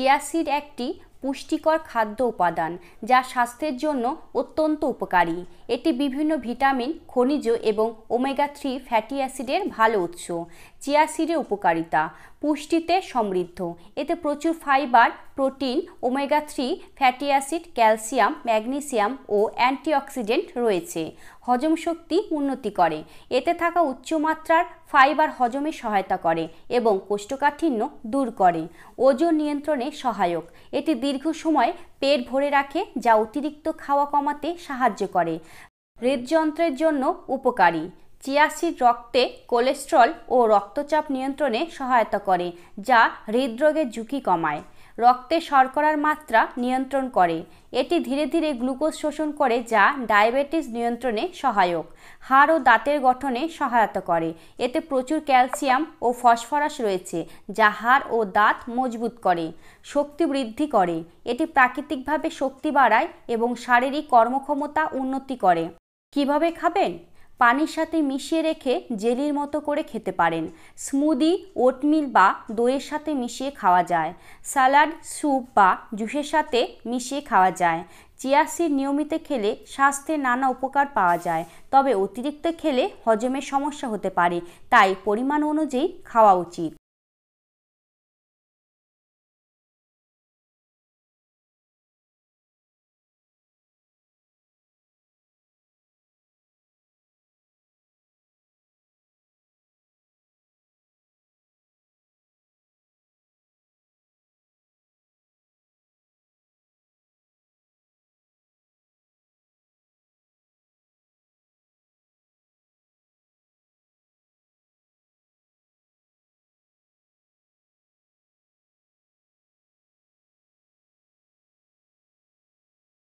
Chia seed একটি পুষ্টিকর খাদ্য উপাদান যা স্বাস্থ্যের জন্য অত্যন্ত উপকারী। এটি বিভিন্ন ভিটামিন, খনিজ এবং ওমেগা-3 ফ্যাটি অ্যাসিডের ভালো উৎস। চিয়া সিডের উপকারিতা: পুষ্টিতে সমৃদ্ধ। এতে প্রচুর fibre, protein, omega three fatty acid, calcium, magnesium ও অ্যান্টিঅক্সিডেন্ট রয়েছে। হজম শক্তি উন্নতি করে। এতে থাকা উচ্চমাত্রার ফাইবার হজমে সহায়তা করে এবং কোষ্ঠকাঠিন্য দূর করে। ওজন নিয়ন্ত্রণে সহায়ক। এটি দীর্ঘ সময় পেট ভরে রাখে, যা অতিরিক্ত খাওয়া কমাতে সাহায্য করে। হৃদযন্ত্রের জন্য উপকারী। চিয়া সিড রক্তে কোলেস্টেরল ও রক্তচাপ নিয়ন্ত্রণে সহায়তা করে, যা হৃদরোগের ঝুঁকি কমায়। রক্তে শর্করার মাত্রা নিয়ন্ত্রণ করে। এটি ধীরে ধীরে গ্লুকোজ শোষণ করে, যা ডায়াবেটিস নিয়ন্ত্রণে সহায়ক। হাড় ও দাঁতের গঠনে সহায়তা করে। এতে প্রচুর ক্যালসিয়াম ও ফসফরাস রয়েছে, যা হাড় ও দাঁত মজবুত করে। শক্তি বৃদ্ধি করে। এটি প্রাকৃতিকভাবে শক্তি বাড়ায় এবং শারীরিক কর্মক্ষমতা উন্নতি করে। কিভাবে খাবেন? পানির সাথে মিশিয়ে রেখে জেলির মতো করে খেতে পারেন। স্মুদি, ওটমিল বা দইয়ের সাথে মিশিয়ে খাওয়া যায়। স্যালাড, স্যুপ বা জুসের সাথে মিশিয়ে খাওয়া যায়। চিয়া সিড নিয়মিত খেলে স্বাস্থ্যের নানা উপকার পাওয়া যায়, তবে অতিরিক্ত খেলে হজমের সমস্যা হতে পারে, তাই পরিমাণ অনুযায়ী খাওয়া উচিত।